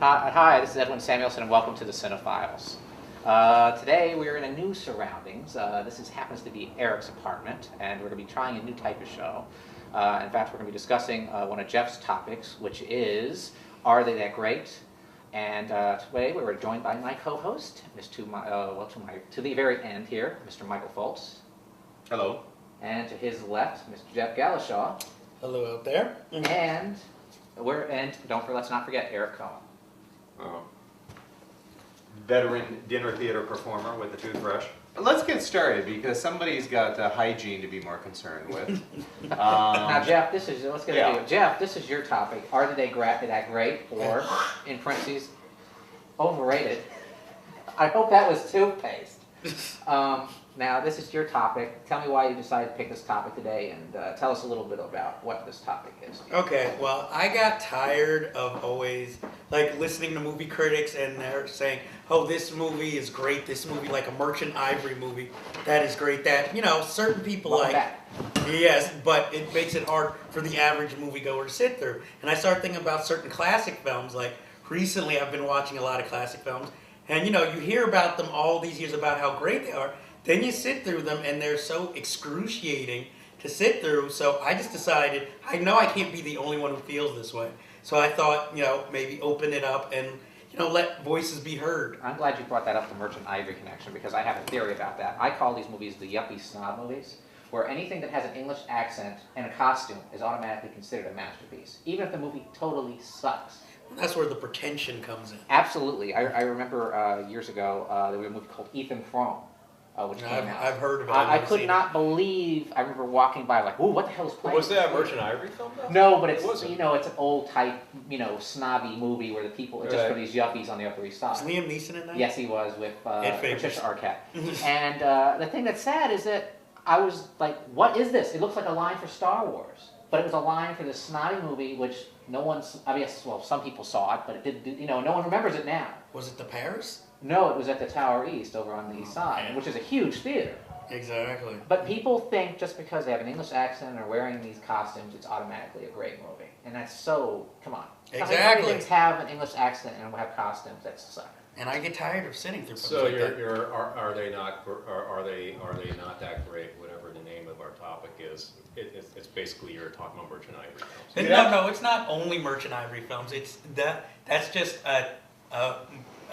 Hi, this is Edwin Samuelson, and welcome to the Cinefiles. Today we are in a new surroundings. Happens to be Eric's apartment, and we're going to be trying a new type of show. In fact, we're going to be discussing one of Jeff's topics, which is, are they that great? And today we were joined by my co-host, to the very end here, Mr. Michael Foltz. Hello. And to his left, Mr. Jeff Galashaw. Hello out there. And let's not forget Eric Cohen. Veteran dinner theater performer with a toothbrush. Let's get started because somebody's got hygiene to be more concerned with. Now, Jeff, Jeff, this is your topic. Are they that great, or in parentheses, overrated? I hope that was toothpaste. Now, this is your topic. Tell me why you decided to pick this topic today, and tell us a little bit about what this topic is. Okay, well, I got tired of always listening to movie critics and they're saying, "Oh, this movie is great. This movie, like a Merchant Ivory movie, that is great." That certain people Yes, but it makes it hard for the average moviegoer to sit through. And I started thinking about certain classic films. Like recently, I've been watching a lot of classic films, and you hear about them all these years about how great they are. Then you sit through them, and they're so excruciating to sit through. So I just decided, I know I can't be the only one who feels this way. So I thought, maybe open it up and, let voices be heard. I'm glad you brought that up, the Merchant Ivory connection, because I have a theory about that. I call these movies the yuppie snob movies, where anything that has an English accent and a costume is automatically considered a masterpiece, even if the movie totally sucks. That's where the pretension comes in. Absolutely. I remember years ago, there was a movie called Ethan Frome. Which came out. I've heard of it. I could not believe. I remember walking by like, "Ooh, what the hell is playing?" Was that a Merchant Ivory film? Though? No, but it's it's an old type, snobby movie where the people just for these yuppies on the Upper East Side. Was Liam Neeson in that? Yes, he was with Patricia Arquette. And the thing that's sad is that I was like, "What is this?" It looks like a line for Star Wars, but it was a line for this snobby movie, which no one's. I guess, well, some people saw it, but it didn't. No one remembers it now. Was it the Paris? No, it was at the Tower East over on the East Side, which is a huge theater. Exactly. But people think just because they have an English accent or wearing these costumes, it's automatically a great movie. And that's so, come on. Exactly. Things have an English accent and have costumes that suck. And I get tired of sitting through. So are they not that great? Whatever the name of our topic is, it's basically you're talking about Merchant Ivory films. No, it's not only Merchant Ivory films. It's that's just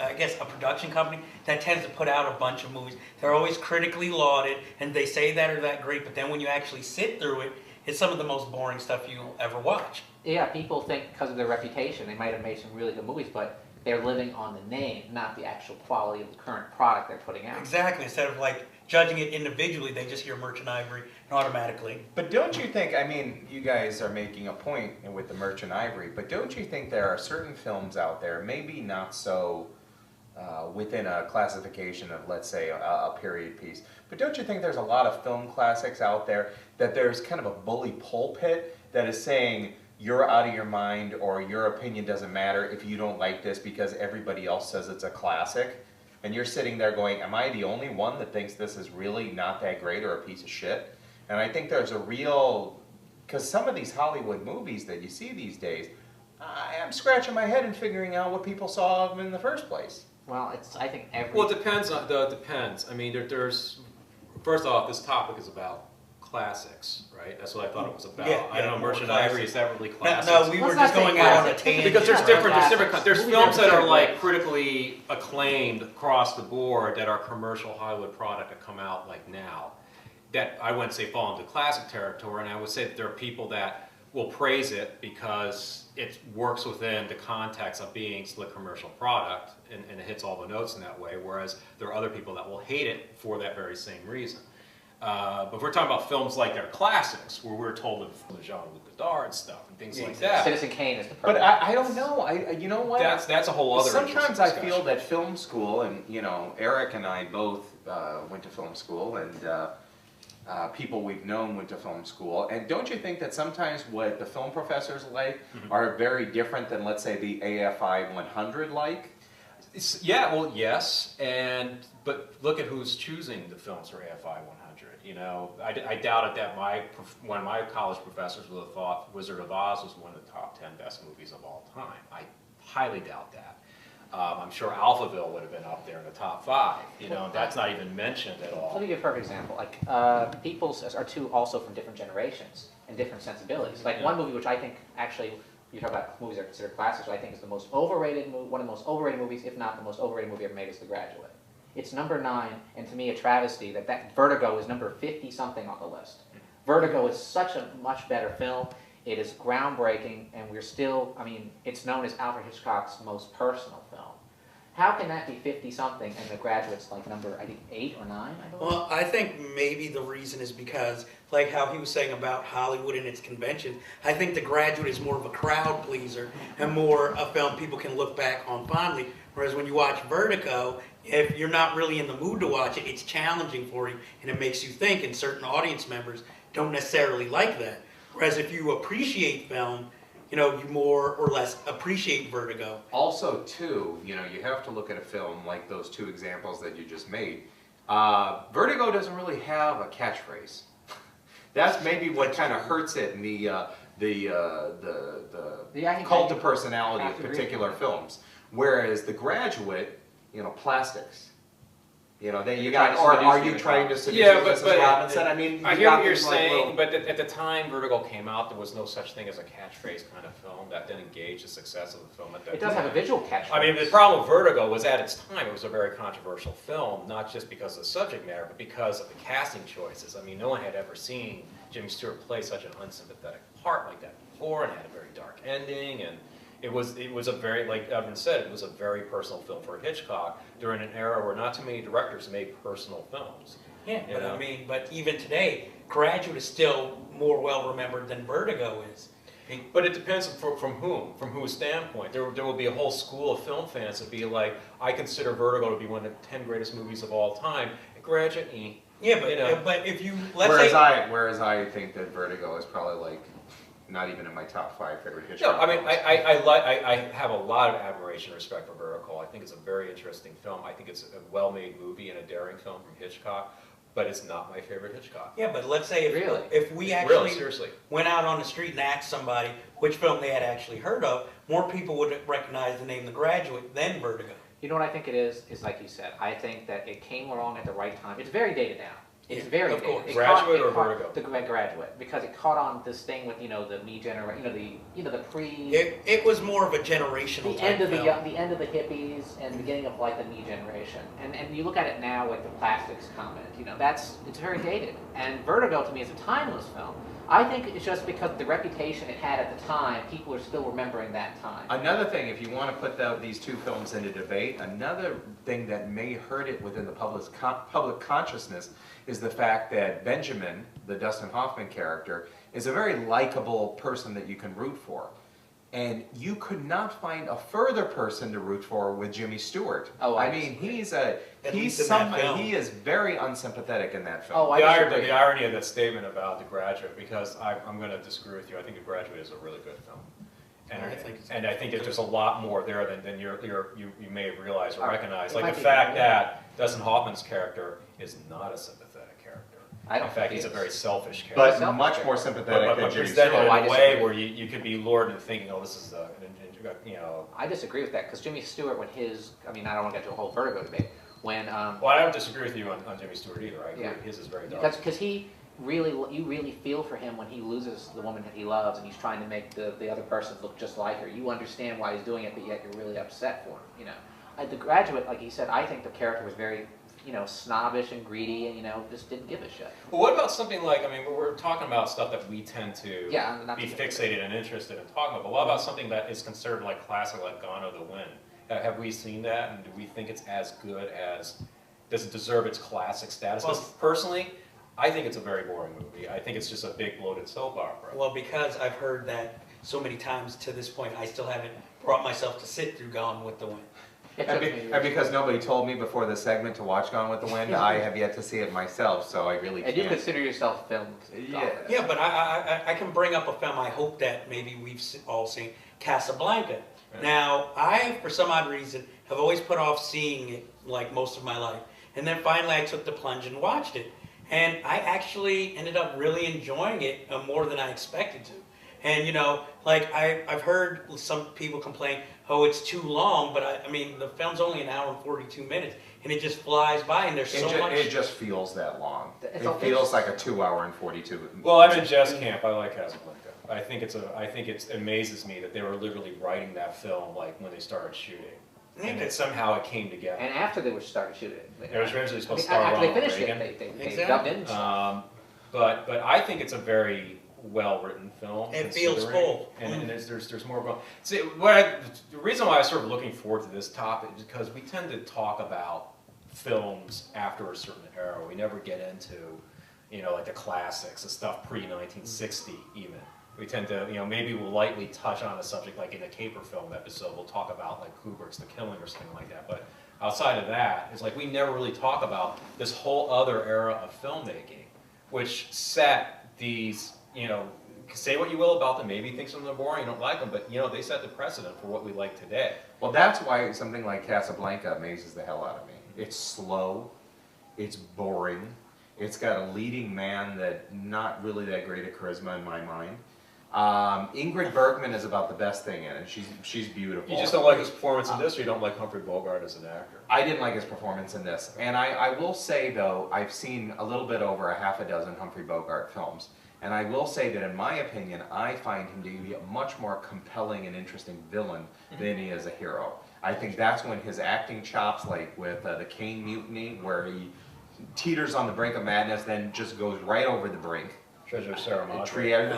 I guess a production company that tends to put out a bunch of movies. They're always critically lauded, and they say that are that great, but then when you actually sit through it, it's some of the most boring stuff you'll ever watch. Yeah, people think because of their reputation, they might have made some really good movies, but they're living on the name, not the actual quality of the current product they're putting out. Exactly. Instead of judging it individually, they just hear Merchant Ivory and automatically. But don't you think, you guys are making a point with the Merchant Ivory, but don't you think there are certain films out there, maybe not so within a classification of, let's say, a period piece. But don't you think there's a lot of film classics out there that there's kind of a bully pulpit that is saying you're out of your mind or your opinion doesn't matter if you don't like this because everybody else says it's a classic? And you're sitting there going, am I the only one that thinks this is really not that great or a piece of shit? And I think there's a real, because some of these Hollywood movies that you see these days, I'm scratching my head and figuring out what people saw of them in the first place. Well, I think Well, it depends. Depends. I mean, there's first off, this topic is about classics, right? That's what I thought it was about. Yeah, I don't know, Merchant Ivory, is that really classics? No, we were just going out on a tangent. Because there's different. There's films that are critically acclaimed across the board that are commercial Hollywood product that come out now. That I wouldn't say fall into classic territory, and I would say that there are people that will praise it because it works within the context of being slick commercial product and it hits all the notes in that way, whereas there are other people that will hate it for that very same reason. But if we're talking about films like they're classics, where we're told of the Jean-Luc Godard and stuff and things like that. Citizen Kane is the perfect. But I don't know. You know what? That's a whole other. Sometimes I feel that film school, and Eric and I both went to film school, and people we've known went to film school. And don't you think that sometimes what the film professors like are very different than, let's say, the AFI 100 like? Yeah, well, yes, but look at who's choosing the films for AFI 100. I doubted that one of my college professors would have thought Wizard of Oz was one of the top 10 best movies of all time. I highly doubt that. I'm sure Alphaville would have been up there in the top 5. You know, that's not even mentioned at all. Let me give a perfect example. Like, Peoples are two also from different generations and different sensibilities. Like, one movie which I think, actually, you talk about movies that are considered classics, which I think is the most overrated, one of the most overrated movies, if not the most overrated movie ever made, is The Graduate. It's number 9, and to me a travesty that Vertigo is number 50-something on the list. Vertigo is such a much better film. It is groundbreaking, and we're still, I mean, it's known as Alfred Hitchcock's most personal film. How can that be 50-something and The Graduate's like number, I think, 8 or 9, I believe? Well, I think maybe the reason is because, like how he was saying about Hollywood and its convention, I think The Graduate is more of a crowd pleaser and more a film people can look back on fondly. Whereas when you watch Vertigo, if you're not really in the mood to watch it, it's challenging for you and it makes you think, and certain audience members don't necessarily like that. Whereas if you appreciate film, you know, you more or less appreciate Vertigo. Also, too, you know, you have to look at a film like those 2 examples that you just made. Vertigo doesn't really have a catchphrase. That's maybe what kind of hurts it in the cult of personality of particular films. Whereas The Graduate, you know, plastics. You know, then you got, or are you trying to seduce Mrs. Robinson? I mean, I hear what you're saying, but at the time Vertigo came out, there was no such thing as a catchphrase kind of film that didn't engage the success of the film at that time. It does have a visual catchphrase. I mean, the problem with Vertigo was at its time, it was a very controversial film, not just because of the subject matter, but because of the casting choices. I mean, no one had ever seen Jimmy Stewart play such an unsympathetic part like that before, and had a very dark ending, and it was a very, like Evan said, it was a very personal film for Hitchcock during an era where not too many directors made personal films. Yeah, but I mean, but even today, Graduate is still more well remembered than Vertigo is. But it depends from whom, from whose standpoint. There will be a whole school of film fans that be like, I consider Vertigo to be one of the 10 greatest movies of all time. Graduate, yeah, but you know. But if you whereas I think that Vertigo is probably like not even in my top 5 favorite Hitchcock. No, I mean, I have a lot of admiration and respect for Vertigo. I think it's a very interesting film. I think it's a well-made movie and a daring film from Hitchcock, but it's not my favorite Hitchcock. Yeah, but let's say if we Really, actually seriously. went out on the street and asked somebody which film they had actually heard of, more people would recognize the name The Graduate than Vertigo. You know what I think it is like you said. I think that it came along at the right time. It's very dated now. It's very of course. dated. Graduate or Vertigo? The Graduate, because it caught on this thing with, you know, the me generation, the pre. It was more of a generational the type end of film. the end of the hippies and the beginning of like the me generation. And you look at it now with the plastics comment. You know, it's very dated. And Vertigo to me is a timeless film. I think it's just because the reputation it had at the time, people are still remembering that time. Another thing, if you want to put these 2 films into debate, another thing that may hurt it within the public consciousness is the fact that Benjamin, the Dustin Hoffman character, is a very likable person that you can root for. And you could not find a further person to root for with Jimmy Stewart. Oh, I mean, he is very unsympathetic in that film. Oh, The irony of that statement about The Graduate, because I'm going to disagree with you. I think The Graduate is a really good film. And I think that there's a lot more there than you may have realized or recognized. Like the fact that Dustin Hoffman's character is not a sympathetic character. In fact, he's a very selfish character. But much more sympathetic than Jimmy presented Stewart. in a way where you could be lured into thinking, oh, this is you know. I disagree with that because Jimmy Stewart, when I mean, I don't want to get to a whole Vertigo debate. When well, I don't disagree with you on Jimmy Stewart either. I agree. Yeah. His is very dark. Because you really feel for him when he loses the woman that he loves and he's trying to make the other person look just like her. You understand why he's doing it, but yet you're really upset for him. You know, The Graduate, like he said, I think the character was very, you know, snobbish and greedy, and, you know, just didn't give a shit. Well, what about something like, I mean, we're talking about stuff that we tend to be fixated and interested in talking about, but what about something that is considered like classic, like Gone with the Wind? Have we seen that, and do we think it's as good as, does it deserve its classic status? Because personally, I think it's a very boring movie. I think it's just a big bloated soap opera. Well, because I've heard that so many times to this point, I still haven't brought myself to sit through Gone with the Wind. And because nobody told me before the segment to watch Gone with the Wind, I have yet to see it myself, so I really can't. And you consider yourself filmed? Yeah, but I can bring up a film I hope that maybe we've all seen, Casablanca. Right. Now, I, for some odd reason, have always put off seeing it like most of my life. And then finally I took the plunge and watched it. And I actually ended up really enjoying it more than I expected to. And, you know, like I've heard some people complain, oh, it's too long, but I mean, the film's only an hour and 42 minutes, and it just flies by, and there's so much. It just feels that long. It's It feels like a 2 hour and 42. Well, I'm in Jeff's camp. I like Casablanca. I think it amazes me that they were literally writing that film like when they started shooting, and that somehow it came together. And after they were started shooting it. It was originally supposed to star after they Ronald finished Reagan. they dubbed in. But I think it's a very well written film. It feels considering, full. and there's more going. See, the reason why I'm sort of looking forward to this topic is because we tend to talk about films after a certain era. We never get into, like the classics, the stuff pre-1960 even. We tend to, maybe we'll lightly touch on a subject like in a caper film episode. We'll talk about like Kubrick's The Killing or something like that. But outside of that, it's like we never really talk about this whole other era of filmmaking, which set these, say what you will about them. Maybe you think some of them are boring, you don't like them, but they set the precedent for what we like today. Well, that's why something like Casablanca amazes the hell out of me. It's slow, it's boring, it's got a leading man that not really that great at charisma in my mind. Ingrid Bergman is about the best thing in it. She's beautiful. You just don't like his performance in this, or you don't like Humphrey Bogart as an actor? I didn't like his performance in this. And I will say, though, I've seen a little bit over a half a dozen Humphrey Bogart films. And I will say that in my opinion, I find him to be a much more compelling and interesting villain than he is a hero. I think that's when his acting chops, like with the Caine Mutiny, where he teeters on the brink of madness, then just goes right over the brink. Treasure of Sierra Madre.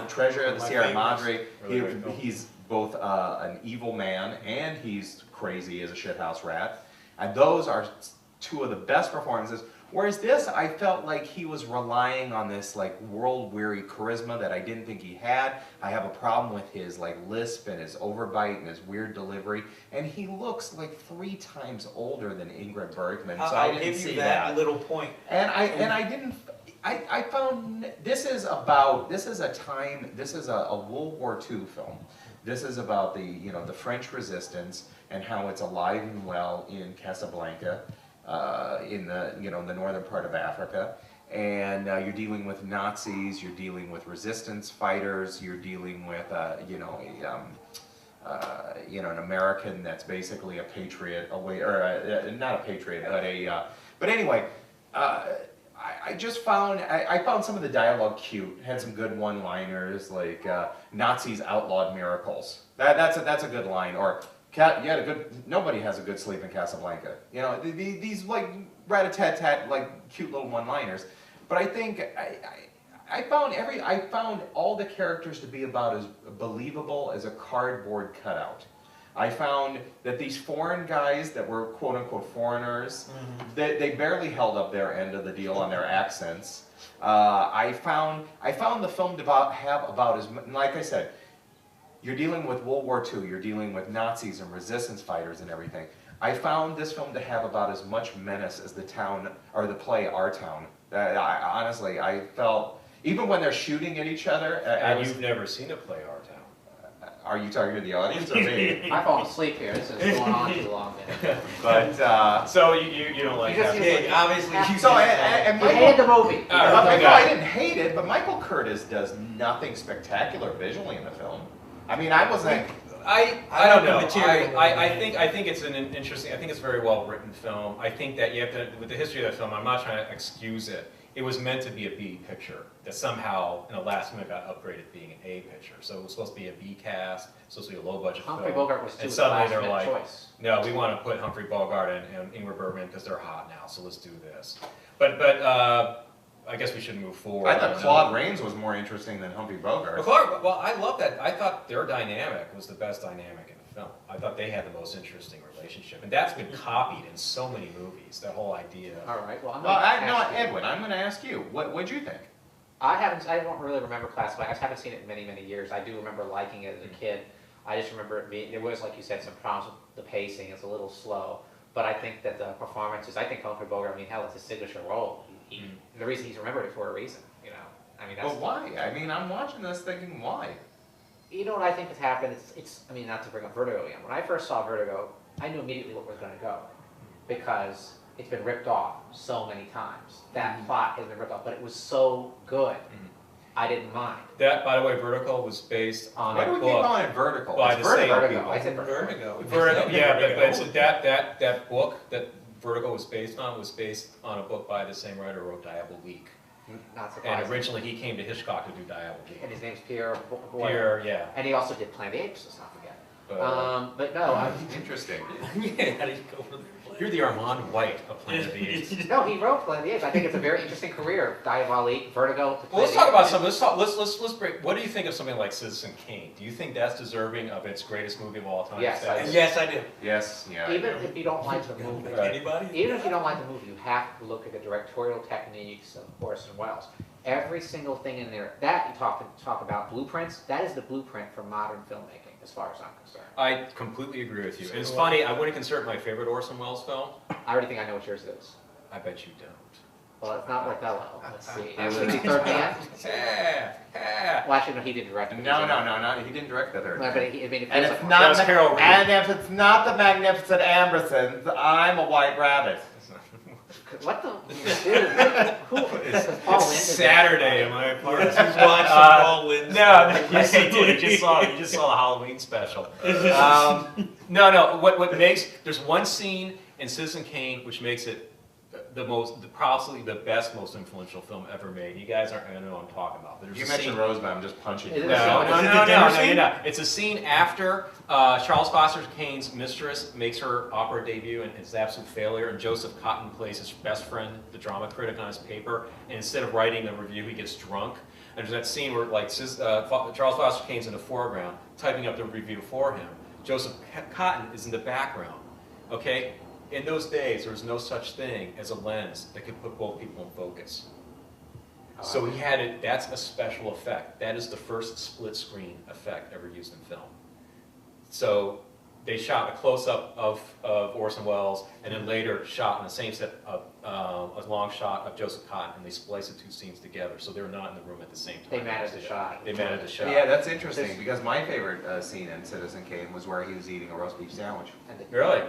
Treasure of the Sierra Madre. Really He's both an evil man and he's crazy as a shithouse rat. And those are two of the best performances. Whereas this, I felt like he was relying on this like world-weary charisma that I didn't think he had. I have a problem with his like lisp and his overbite and his weird delivery. And he looks like 3 times older than Ingrid Bergman, so I didn't see that. Little point. And I found this is a World War II film. This is about the French resistance and how it's alive and well in Casablanca, in the northern part of Africa. And you're dealing with Nazis, you're dealing with resistance fighters, you're dealing with an American that's basically a patriot, not a patriot, but anyway. I just found, I found some of the dialogue cute. Had some good one-liners, like Nazis outlawed miracles. That's a good line. Or nobody has a good sleep in Casablanca. These like rat-a-tat-tat, like cute little one-liners. But I think I found all the characters to be about as believable as a cardboard cutout. I found that these foreign guys that were quote-unquote foreigners, they barely held up their end of the deal on their accents. I found the film to have about as much, like I said, you're dealing with World War II, you're dealing with Nazis and resistance fighters and everything. I found this film to have about as much menace as the play Our Town. Honestly, I felt, even when they're shooting at each other. And you've never seen a play Our Town. Are you talking to the audience or me? I've fallen asleep here. This is going on too long. But so you don't like that? Obviously, you hated the movie. I didn't hate it, but Michael Curtis does nothing spectacular visually in the film. I mean, I wasn't. I don't know. I think it's an interesting. I think it's a very well written film. I think that you have to, with the history of that film, I'm not trying to excuse it. It was meant to be a B picture that somehow in the last minute got upgraded to being an A picture. So it was supposed to be a B cast, supposed to be a low budget film. Humphrey Bogart was and suddenly they're last like, choice. no, we want to put Humphrey Bogart and Ingrid Bergman because they're hot now. So let's do this. But I guess we should move forward. I thought Claude Rains was more interesting than Humphrey Bogart. Well, I love that. I thought their dynamic was the best dynamic in the film. I thought they had the most interesting relationship, and that's been copied in so many movies. That whole idea. All right. Well, Edwin, I'm going to ask you. What'd you think? I don't really remember Classified. I haven't seen it in many, many years. I do remember liking it as a kid. I just remember it being, there was, like you said, some problems with the pacing. It's a little slow. But I think that the performances, I think Humphrey Bogart, hell, it's his signature role. The reason he's remembered it for a reason, that's... But why? I'm watching this thinking, why? You know what I think has happened? It's not to bring up Vertigo again. When I first saw Vertigo, I knew immediately what was going to go. Because it's been ripped off so many times. That plot has been ripped off, but it was so good. I didn't mind. That, by the way, Vertical was based on Why a do we keep book calling it vertical? by It's the same vertical, Vertigo. people. I said Vertigo. Vertigo, yeah, but it's, that book that Vertigo was based on a book by the same writer who wrote Diabolique. Not surprising. And originally he came to Hitchcock to do Diabolique. And his name's Pierre Boyer. Here, yeah. And he also did Planet of the Apes, let's not forget. But, But no, Interesting. Yeah, how do you go for the you're the Armand White of Planet of the Apes. no, he wrote Planet of the Apes. I think it's a very interesting career. Diabolique, Vertigo. to Well, let's Planet talk of about the Apes. something. Let's break. What do you think of something like Citizen Kane? Do you think that's deserving of its greatest movie of all time? Yes, I And yes, I do. Yes, yeah. I Even do. if you don't like the movie, Right. Anybody? even if you don't like the movie, you have to look at the directorial techniques of Orson Welles. Every single thing in there that you talk about blueprints, that is the blueprint for modern filmmaking, as far as I'm concerned. I completely agree with you. And it's funny. I wouldn't consider it my favorite Orson Welles film. I already think I know what yours is. I bet you don't. Well, it's not Othello. Let's see. It Was was- it the Third Man? Yeah. Well, actually, no, he didn't direct it. No, he didn't direct the third. But it feels And like it's That not, was Harold Reed. and if it's not the Magnificent Ambersons, I'm a white rabbit. what the dude? Who? Because Paul Lynde It's is Saturday, am I part? Yes, he's watched some Paul Lynde's. You just saw the Halloween special. No. What makes there's one scene in Citizen Kane which makes it probably the best, most influential film ever made. You guys aren't gonna know what I'm talking about. But there's You a mentioned scene. Rosebud, I'm just punching Is you. it No, the dinner no. It's a scene after Charles Foster Kane's mistress makes her opera debut and it's an absolute failure, and Joseph Cotton plays his best friend, the drama critic, on his paper, and instead of writing the review, he gets drunk. And there's that scene where Charles Foster Kane's in the foreground, typing up the review for him. Joseph Cotton is in the background, okay? In those days, there was no such thing as a lens that could put both people in focus. So he had it, that's a special effect. That is the first split screen effect ever used in film. So they shot a close-up of Orson Welles, and then later shot in the same set a long shot of Joseph Cotton, and they spliced the two scenes together, so they were not in the room at the same time. They managed the shot. They managed the shot. Yeah, that's interesting because my favorite scene in Citizen Kane was where he was eating a roast beef sandwich. Really?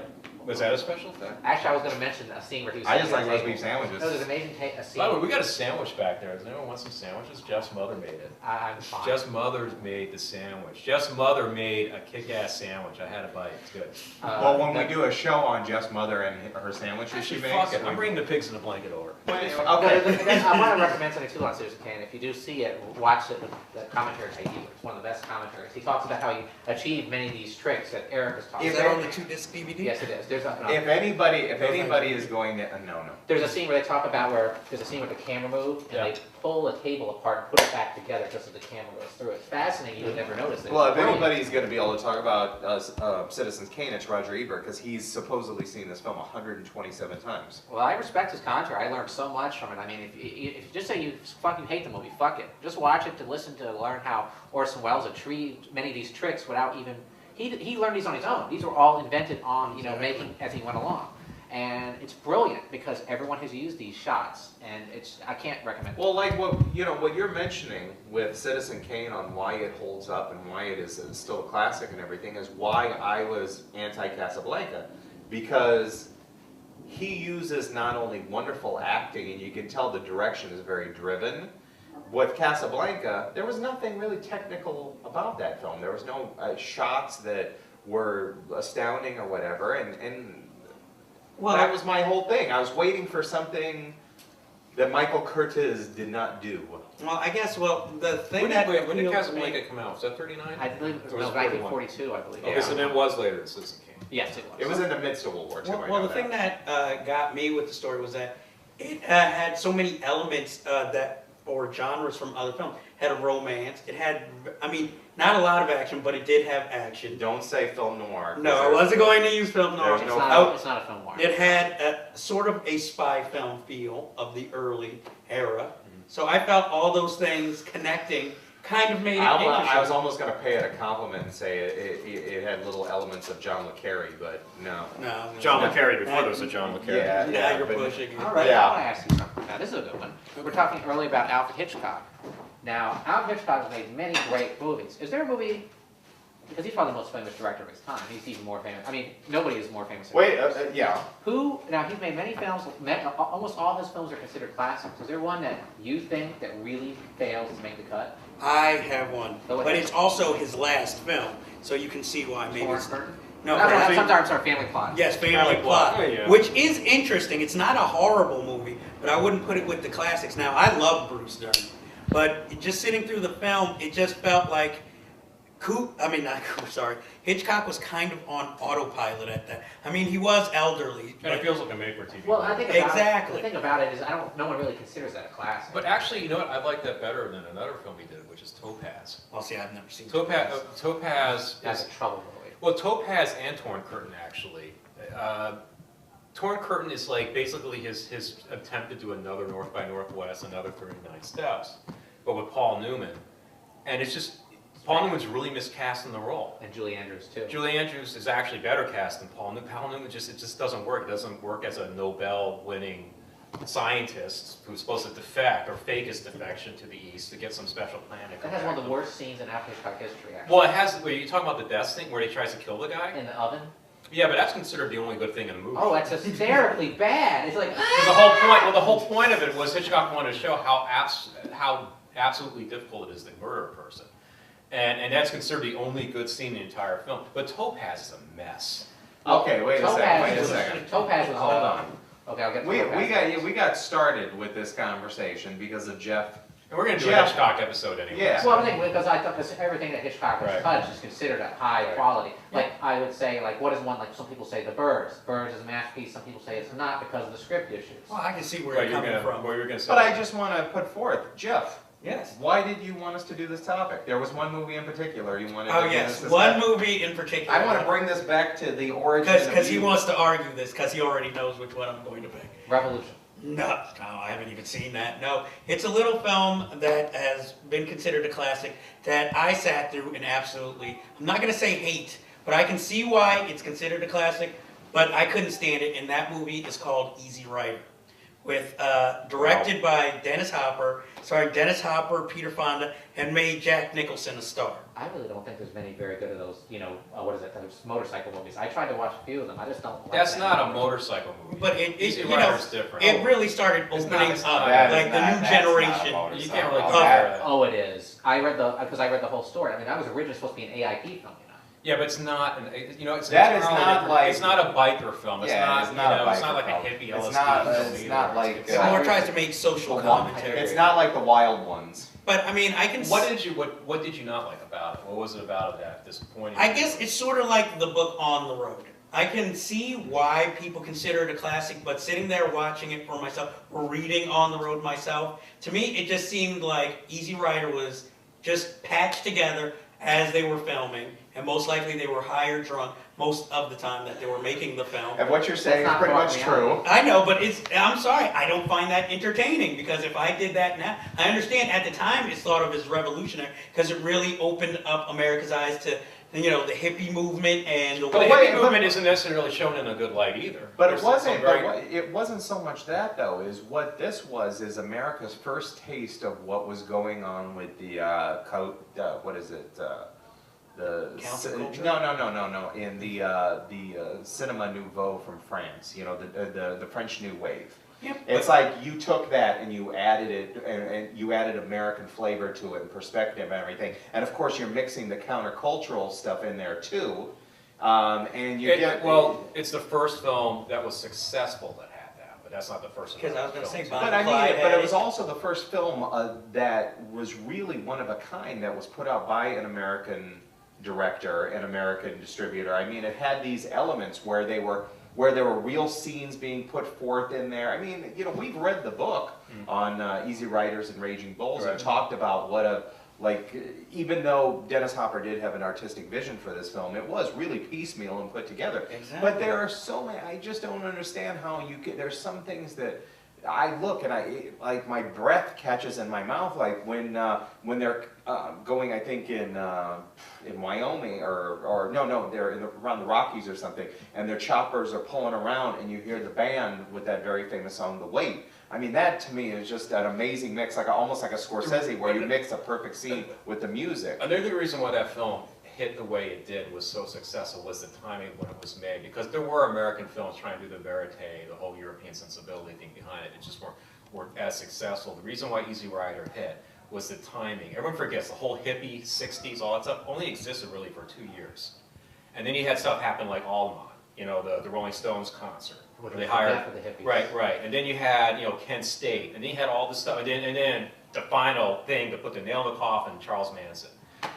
Was that a special effect? Actually, I was going to mention a scene where he was. I just sitting like at a roast beef table. sandwiches. No, there's an amazing scene. By the way, we got a sandwich back there. Does anyone want some sandwiches? Jeff's mother made it. I'm fine. Jeff's mother made the sandwich. Jeff's mother made a kick-ass sandwich. I had a bite. It's good. Well, when we do a show on Jeff's mother and her sandwiches she Actually, makes, fuck it. I'm bringing the pigs in a blanket over. Okay. I want to recommend something too on Citizen Kane. If you do see it, watch it with the commentary by you. It's one of the best commentaries. He talks about how he achieved many of these tricks that Eric was talking Is about. that on the 2-disc DVD? Yes, it is. If anybody is going to, no. There's a scene where they talk about where there's a scene where the camera moved and Yeah. they pull a table apart and put it back together just as the camera goes through. It's fascinating. You would never notice it. Well, if Brilliant. anybody's going to be able to talk about Citizen Kane, it's Roger Ebert because he's supposedly seen this film 127 times. Well, I respect his commentary. I learned so much from it. I mean, if you just say you hate the movie, fuck it. Just watch it to listen to learn how Orson Welles achieved many of these tricks without even he learned these on his own. These were all invented on making as he went along, and it's brilliant because everyone has used these shots, and I can't recommend it. Well, like what you're mentioning with Citizen Kane on why it holds up and why it is still a classic and everything is why I was anti-Casablanca, because he uses not only wonderful acting, and you can tell the direction is very driven. With Casablanca, there was nothing really technical about that film. There was no shots that were astounding or whatever, and Well, that was my whole thing. I was waiting for something that Michael Curtiz did not do. Well, I guess, the thing When that did appealed to Casablanca me- come out? Was that 39? I believe it Or was was it 41? 1942, I believe. Okay, so then it was later than Citizen Kane. Yes, it was. It was in the midst of World War II. I Well, know the thing that got me with the story was that it had so many elements or genres from other films. It had a romance. It had, not a lot of action, but it did have action. Don't say film noir. No, I wasn't going to use film noir. There's It's no- it's not a film noir. It had sort of a spy film feel of the early era. So I felt all those things connecting kind of made it I was interesting. almost going to pay it a compliment and say it had little elements of John le Carre, but no. No, John no. le Carre before there was a John le Carre. Yeah. Now you're but- pushing it. All right, Yeah. I want to ask you something. Now, this is a good one. We were talking earlier about Alfred Hitchcock. Now, Alfred Hitchcock has made many great movies. Is there a movie because he's probably the most famous director of his time. He's even more famous. I mean, nobody is more famous than Wait, him. yeah. Who, now he's made many films, almost all his films are considered classics. Is there one that you think that really fails to make the cut? I have one, Go ahead. but it's also his last film, so you can see why maybe. Torn It's, Curtain? no, I'm sorry, Family Plot. yes, Family Family Plot, Plot, yeah. which is interesting. It's not a horrible movie, but I wouldn't put it with the classics. Now, I love Bruce Dern, but just sitting through the film, it just felt like Hitchcock was kind of on autopilot at that. I mean, he was elderly. And it feels like a made-for-TV. Well, I think about Exactly. the thing about it is no one really considers that a classic. But actually, you know what? I like that better than another film he did, which is Topaz. Well, see, I've never seen Topaz That's is a trouble movie. well, Topaz and Torn Curtain actually. Torn Curtain is like basically his attempt to do another North by Northwest, another 39 Steps, but with Paul Newman, and it's just Paul Newman's really miscast in the role. And Julie Andrews too. Julie Andrews is actually better cast than Paul Newman. Paul Newman just doesn't work. It doesn't work as a Nobel-winning scientist who's supposed to defect or fake his defection to the east to get some special plan. That has one of the worst scenes in Alfred Hitchcock history, actually. Well, it has. Were you talking about the death scene where he tries to kill the guy? In the oven. Yeah, but that's considered the only good thing in the movie. Oh, that's hysterically bad. It's like, Because the whole point. Well, the whole point of it was Hitchcock wanted to show how absolutely difficult it is to murder a person, and that's considered the only good scene in the entire film. But Topaz is a mess. Okay, wait a second. Topaz was Hold on. Okay, I'll get to Topaz. We got started with this conversation because of Jeff. And we're going to do a Jeff. Hitchcock episode anyway. Yeah. Well, I think because I thought everything that Hitchcock has Right. touched is considered a high Right. quality. Like I would say, like what is one? Like some people say, The Birds. Birds is a masterpiece. Some people say it's not because of the script issues. Well, I can see where Right, you're you're coming gonna, from. what you're going to say. But I just want to put forth, Jeff. Yes. Why did you want us to do this topic? There was one movie in particular you wanted Oh to yes, discuss. one movie in particular. I want to bring this back to the origin because of he you. wants to argue this because he already knows which one I'm going to pick. Revolution. No, I haven't even seen that. No, it's a little film that has been considered a classic that I sat through and absolutely, I'm not going to say hate, but I can see why it's considered a classic, but I couldn't stand it, and that movie is called Easy Rider, with directed by Dennis Hopper, Peter Fonda, and made Jack Nicholson a star. I really don't think there's many very good of those. You know, what is it? Those motorcycle movies. I tried to watch a few of them. I just don't. Like That's that not a anymore. motorcycle movie. But it Easy you know, Rider's different. it really started It's opening not- up, That is like the not- new that's not a generation. motorcycle. You can't really Oh, compare that- it. Oh, it is. I read the whole story. I mean, that was originally supposed to be an AIP film. You know. Yeah, but it's not. You know, it's That is entirely not different. like- It's not a biker film. It's Yeah, not. it's not you know, a it's not biker like a film. hippie It's LSD not- film it's either. not like, It more tries to make social The one- commentary. It's not like the Wild Ones. But I mean, I can. What did you not like about it? What was it about it that disappointed you? I guess it's sort of like the book On the Road. I can see why people consider it a classic, but sitting there watching it for myself, or reading On the Road myself, to me it just seemed like Easy Rider was just patched together as they were filming, and most likely they were high or drunk most of the time that they were making the film. And what you're saying is not pretty far much reality. true. I know, but I'm sorry, I don't find that entertaining, because if I did that now, I understand at the time it's thought of as revolutionary, because it really opened up America's eyes to, you know, the hippie movement and the But the way. wait, hippie movement isn't necessarily shown in a good light either. But There's it wasn't. some very- But it wasn't so much that though. Is what this was is America's first taste of what was going on with the what is it? The Counterculture? No. In the cinema nouveau from France. You know, the French New Wave. Yep. It's like you took that and you added it, and you added American flavor to it and perspective and everything. And of course, you're mixing the countercultural stuff in there too. And you get well, it's the first film that was successful that had that, but that's not the first. Because I was gonna say, film. Bonnie But I mean, Clyde but had it was it. also the first film that was really one of a kind that was put out by an American director, an American distributor. I mean, it had these elements where there were real scenes being put forth in there. I mean, you know, we've read the book on Easy Riders and Raging Bulls Right. and talked about what a like. Even though Dennis Hopper did have an artistic vision for this film, it was really piecemeal and put together. Exactly. But there are so many. I just don't understand how you get. There's some things that I look and I like my breath catches in my mouth, like when they're going, I think in Wyoming or no, they're around the Rockies or something, and their choppers are pulling around, and you hear the band with that very famous song, "The Weight." I mean, that to me is just an amazing mix, like almost like a Scorsese, where you mix a perfect scene with the music. Another reason why that film hit the way it did, was so successful, was the timing when it was made. Because there were American films trying to do the verite, the whole European sensibility thing behind it. It just weren't as successful. The reason why Easy Rider hit was the timing. Everyone forgets the whole hippie, 60s, all that stuff only existed really for 2 years. And then you had stuff happen like Almond, you know, the Rolling Stones concert. Where they hired, the hippies. right. And then you had, you know, Kent State. And then you had all this stuff. And then the final thing to put the nail in the coffin, Charles Manson.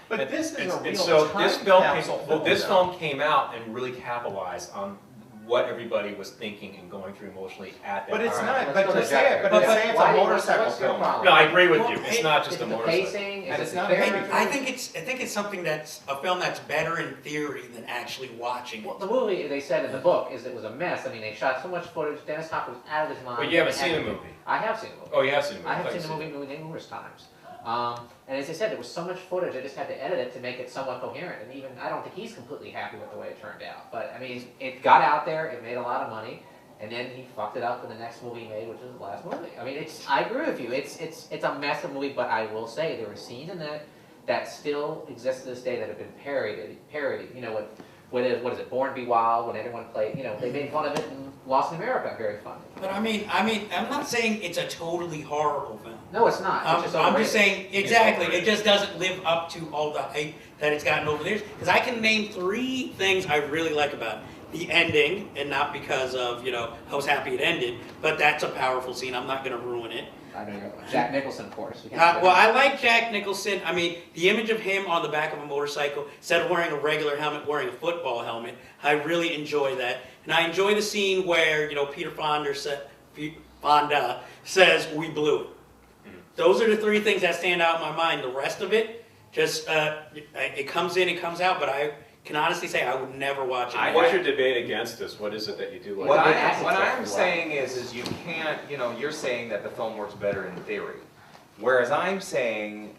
But this is a real so time this film capsule came, film, well, this though. film came out and really capitalized on what everybody was thinking and going through emotionally at that But it's time. not, Let's but go to to say it, Jack. but to say it's Why- a motorcycle what's your film. problem? No, I agree with Well, you. It's not just Is a it the motorcycle. pacing? And Is it's it not the a character? movie. I think it's something that's a film that's better in theory than actually watching it. Well, the movie, they said in the book, is it was a mess. I mean, they shot so much footage. Dennis Hopper was out of his mind. But you haven't They seen had the to- movie. I have seen the movie. Oh, you have seen the movie. I have thought seen you the movie numerous times. And as I said, there was so much footage, I just had to edit it to make it somewhat coherent. And even, I don't think he's completely happy with the way it turned out. But, I mean, it got out there, it made a lot of money, and then he fucked it up in the next movie he made, which was the last movie. I mean, I agree with you. It's a massive movie, but I will say there were scenes in that still exist to this day that have been parodied. You know, what is it, Born to Be Wild, when everyone played, you know, they made fun of it in Lost in America, very funny. But I mean, I'm not saying it's a totally horrible film. No, it's not. It's just I'm overrated. just saying, exactly, it just doesn't live up to all the hype that it's gotten over the years. Because I can name 3 things I really like about it. The ending, and not because of, you know, I was happy it ended, but that's a powerful scene. I'm not going to ruin it. I know you're Jack Nicholson, of course. Well, I like Jack Nicholson. I mean, the image of him on the back of a motorcycle, instead of wearing a regular helmet, wearing a football helmet, I really enjoy that. And I enjoy the scene where, you know, Peter Fonda says, "We blew it." Those are the 3 things that stand out in my mind. The rest of it, just, it comes in, it comes out, but I can honestly say I would never watch it. What's your debate against this? What is it that you do like? What Well, I'm saying is you can't, you know, you're saying that the film works better in theory. Whereas I'm saying,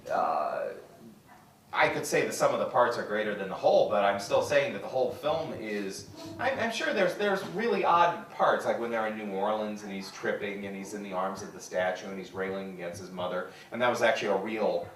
I could say that some of the parts are greater than the whole, but I'm still saying that the whole film is, I'm sure there's really odd parts, like when they're in New Orleans and he's tripping and he's in the arms of the statue and he's railing against his mother, and that was actually a real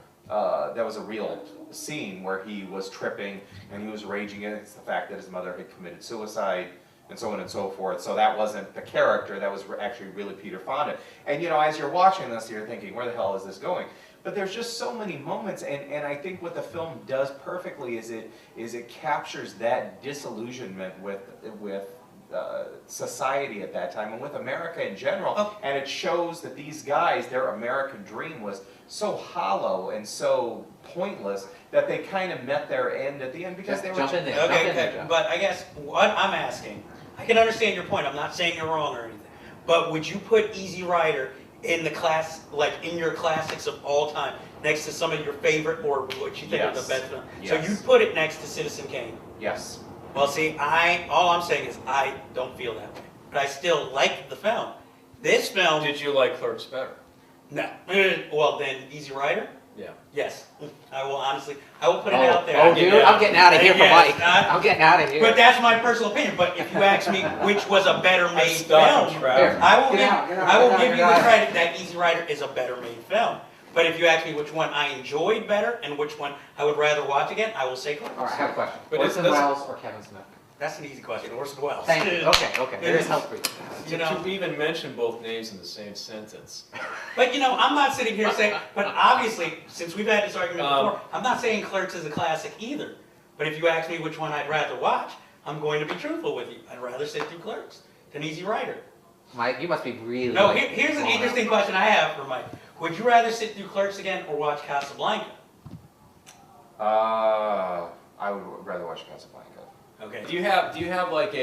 scene where he was tripping and he was raging against the fact that his mother had committed suicide and so on and so forth. So that wasn't the character, that was actually really Peter Fonda. And you know, as you're watching this, you're thinking, where the hell is this going? But there's just so many moments, and I think what the film does perfectly is it captures that disillusionment with society at that time and with America in general, and it shows that these guys, their American dream was so hollow and so pointless that they kind of met their end at the end because they were Jump in there. Okay, but I guess what I'm asking, I can understand your point. I'm not saying you're wrong or anything, but would you put Easy Rider in the class, like in your classics of all time, next to some of your favorite or what you think are the best film? So Yes. you'd put it next to Citizen Kane. Yes. Well, see, all I'm saying is I don't feel that way, but I still like the film. This film, Did you like Clerks better? no. Well, then Easy Rider. Yeah. Yes, I will honestly. I will put it out there. Oh, dude, I'm getting out of here for Yes, Mike. I'm getting out of here. But that's my personal opinion. But if you ask me which was a better made Stop, film, Trav. I will Get give, out, get out, I will get out, give get you the out. credit that Easy Rider is a better made film. But if you ask me which one I enjoyed better and which one I would rather watch again, I will say Clerks. All right, I have a question. But Orson it's- Welles or Kevin Smith? That's an easy question. Orson Welles. Thank you. Okay. There is help for you. You know, To even mention both names in the same sentence. but you know, I'm not sitting here saying. But obviously, since we've had this argument before, I'm not saying Clerks is a classic either. But if you ask me which one I'd rather watch, I'm going to be truthful with you. I'd rather sit through Clerks than Easy Rider. Mike, you must be really. No, here's an interesting question I have for Mike. Would you rather sit through Clerks again or watch Casablanca? I would rather watch Casablanca. Okay. Do you have like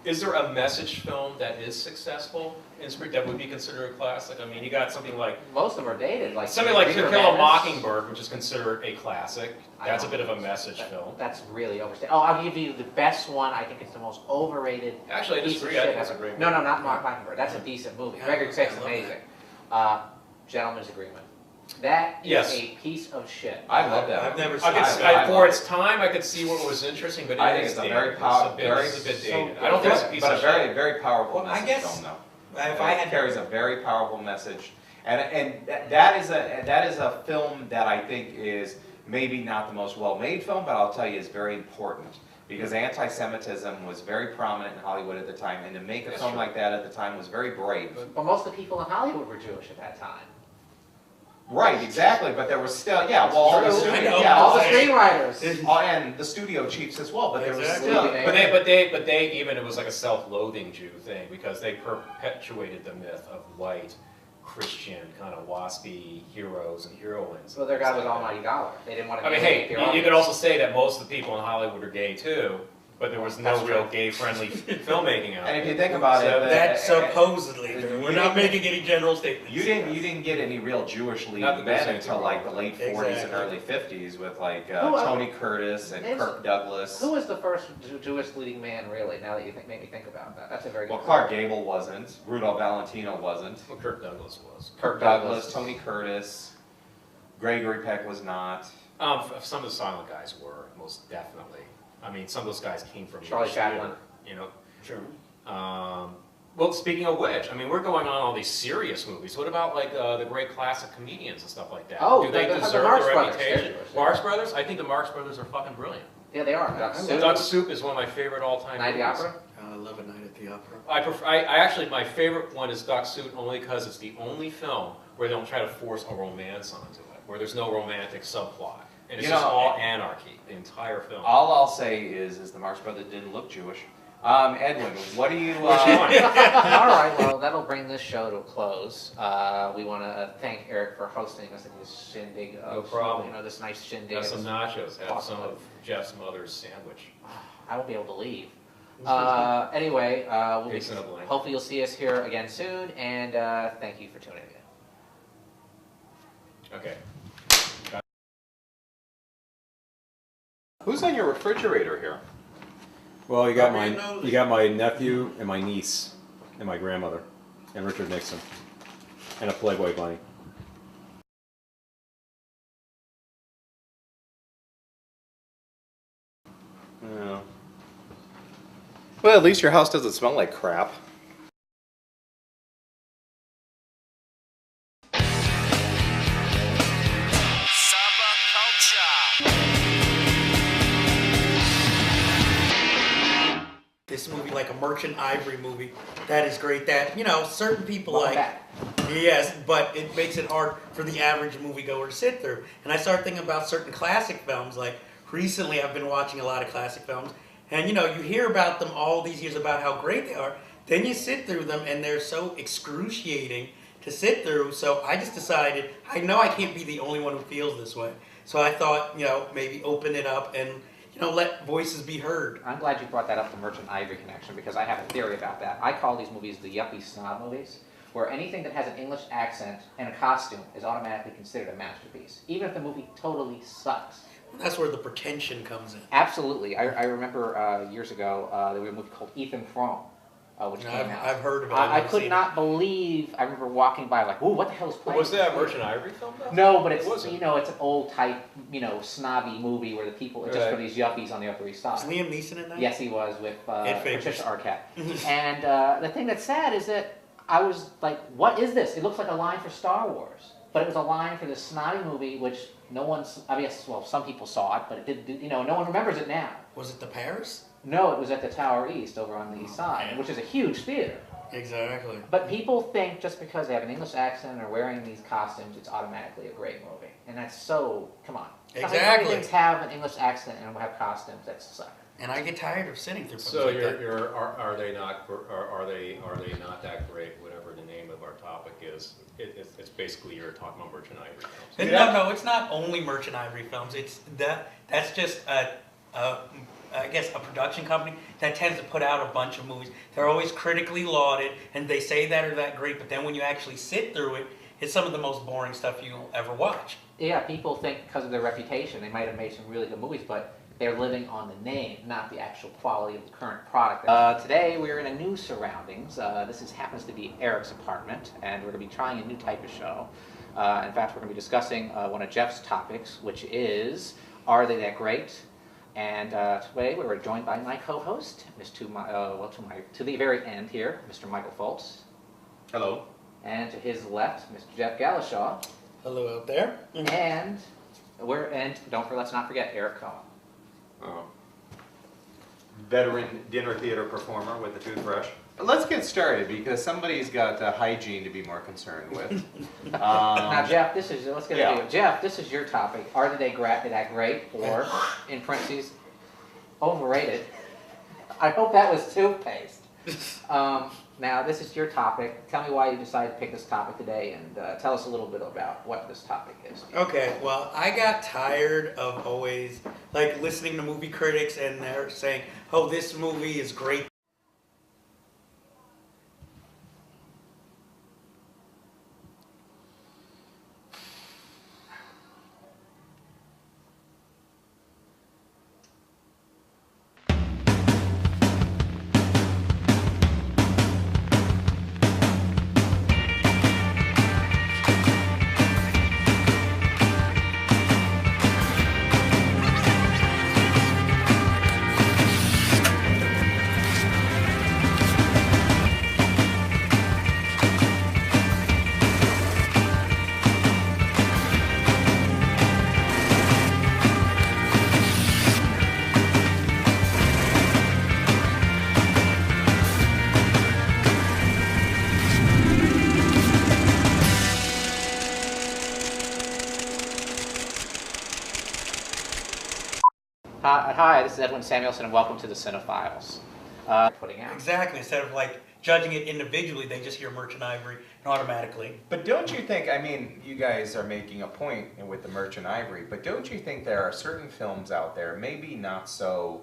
is there a message film that is successful that would be considered a classic? I mean, you got something like Most of them are dated. Like something like To Reaper Kill a Madness. Mockingbird, which is considered a classic. I That's a don't bit of a know. message film. That's really overstated. Oh, I'll give you the best one. I think it's the most overrated. Actually, I piece of disagree. I shit think it's a ever. great No, movie. not Mockingbird. That's a decent movie. Yeah, Gregory Peck's I love amazing. Gentleman's Agreement. That is Yes. a piece of shit. I love that. I've never I seen could, it. for its time, I could see what was interesting, but I it think is it's a dated. very It's powerful, it's a bit so dated. I don't think it's a piece but of a very, shit. very powerful Well, I message guess film, though. if I had It carries a very powerful message, and that is a film that I think is maybe not the most well-made film, but I'll tell you, is very important. Because anti-Semitism was very prominent in Hollywood at the time, and to make a film like that at the time was very brave. Well, most of the people in Hollywood were Jewish at that time. Right, exactly, but there was still, yeah, well, all the True. studio, Yeah, All the yeah, screenwriters. and the studio chiefs as well, but there was Exactly. still. But they even, it was like a self-loathing Jew thing because they perpetuated the myth of white, Christian, kind of waspy heroes and heroines. Well, their guy was Almighty Dollar. They didn't want to. I mean, hey, you could also say that most of the people in Hollywood are gay too, but there was no That's real true. gay-friendly filmmaking out And if there. you think about So it, That's supposedly. you We're not didn't- making any general statements. you didn't get any real Jewish Not leading that there's men anything until like the wrong. late 40s and Exactly. early 50s with like Who, Tony Curtis and is- Kirk Douglas. Who was the first Jewish leading man, really? Now that you make me think about that, that's a very Well, good Clark Gable wasn't. Rudolph Valentino wasn't. Well, Kirk Douglas was. Kirk Douglas, Tony Curtis, Gregory Peck was not. Some of the silent guys were, most definitely. I mean, some of those guys came from Charlie Yiddish Chaplin. theater, you know. Sure. Well, speaking of which, I mean, we're going on all these serious movies. What about like the great classic comedians and stuff like that? Oh, do they the deserve Marx the Brothers, they're reputation? Jewish. Marx Brothers? I think the Marx Brothers are fucking brilliant. Yeah, they are. Duck Soup. Duck Soup is one of my favorite all-time Night movies. at the Opera. I love A Night at the Opera. I actually, my favorite one is Duck Soup only because it's the only film where they don't try to force a romance onto it, where there's no romantic subplot. And it's You just know, all anarchy, the entire film. All I'll say is the Marx Brothers didn't look Jewish. Edwin, what do you? Which one? All right, well, that'll bring this show to a close. We want to thank Eric for hosting us at this shindig. No problem. You know, this nice shindig. Have some nachos, have Awesome. some of Jeff's mother's sandwich. I won't be able to leave. Anyway, Peace and a blanket. hopefully you'll see us here again soon, and thank you for tuning in. Okay. Who's on your refrigerator here? Well, you got How do you know you got my nephew and my niece and my grandmother and Richard Nixon and a Playboy bunny. Yeah. Well, at least your house doesn't smell like crap. This movie, like a Merchant Ivory movie, that is great. That, you know, certain people Welcome like. back. Yes, but it makes it hard for the average moviegoer to sit through. And I start thinking about certain classic films. Like recently, I've been watching a lot of classic films, and you know, you hear about them all these years about how great they are. Then you sit through them, and they're so excruciating to sit through. So I just decided, I know I can't be the only one who feels this way. So I thought, you know, maybe open it up and, you know, let voices be heard. I'm glad you brought that up, the Merchant Ivory connection, because I have a theory about that. I call these movies the yuppie snob movies, where anything that has an English accent and a costume is automatically considered a masterpiece, even if the movie totally sucks. That's where the pretension comes in. Absolutely. I remember years ago, there was a movie called Ethan Frome, which came out. I've heard of it. I I've never could seen not believe, I remember walking by like, ooh, what the hell is playing? Was that Merchant Ivory film though? No, but it's, It wasn't. you know, it's an old type, you know, snobby movie where the people, it's just for Right. these yuppies on the Upper East Was Side. Liam Neeson in that? Yes, he was with Famous. Patricia Arquette. And the thing that's sad is that I was like, what is this? It looks like a line for Star Wars. But it was a line for this snobby movie, which no one's, I guess, well, some people saw it, but it didn't, you know, no one remembers it now. Was it the Paris? No, it was at the Tower East over on the East Side, man. which is a huge theater. Exactly. But people think just because they have an English accent or wearing these costumes, it's automatically a great movie. And that's so, come on. Exactly. How many things have an English accent and have costumes that suck? And I get tired of sitting through films So like that. are they not not that great? Whatever the name of our topic is, it's basically you're talking about Merchant Ivory films. And no, it's not only Merchant Ivory films. It's that's just I guess a production company that tends to put out a bunch of movies. They're always critically lauded, and they say that are that great. But then when you actually sit through it, it's some of the most boring stuff you'll ever watch. Yeah, people think because of their reputation, they might have made some really good movies, but they're living on the name, not the actual quality of the current product. Today, we're in a new surroundings. Happens to be Eric's apartment, and we're going to be trying a new type of show. In fact, we're going to be discussing one of Jeff's topics, which is, are they that great? And today, we were joined by my co-host, to the very end here, Mr. Michael Foltz. Hello. And to his left, Mr. Jeff Galashaw. Hello out there. And Let's not forget Eric Cohen. Veteran dinner theater performer with a toothbrush. Let's get started because somebody's got hygiene to be more concerned with. Now, Jeff, let's get yeah. to you. Jeff, this is your topic. Are they that great, or in parentheses, overrated? I hope that was toothpaste. Now, this is your topic. Tell me why you decided to pick this topic today, and tell us a little bit about what this topic is. Okay, well, I got tired of always like listening to movie critics and they're saying, "Oh, this movie is great." Hi, this is Edwin Samuelson, and welcome to the Cinefiles. Putting out. Exactly. Instead of like judging it individually, they just hear Merchant Ivory and automatically. But don't you think, I mean, you guys are making a point with the Merchant Ivory, but don't you think there are certain films out there, maybe not so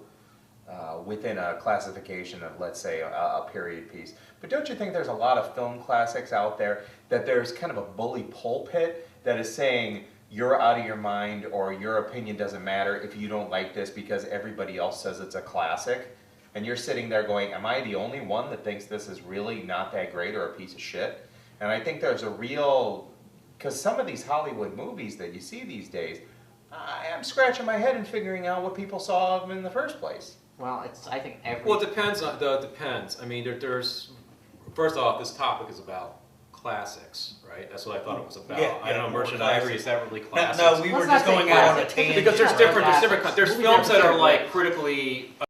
within a classification of, let's say, a period piece, but don't you think there's a lot of film classics out there that there's kind of a bully pulpit that is saying, you're out of your mind, or your opinion doesn't matter if you don't like this because everybody else says it's a classic? And you're sitting there going, am I the only one that thinks this is really not that great or a piece of shit? And I think there's a real, because some of these Hollywood movies that you see these days, I'm scratching my head and figuring out what people saw of them in the first place. Well, I think every... Well, it depends. Depends. I mean, there's... First off, this topic is about classics, right? That's what I thought it was about. Yeah, I don't know, more Merchant classics. Ivory, is that really classics? No, we were Let's just not say going out on a classics. tangent. Because there's Yeah, different, classics. there's films that are like critically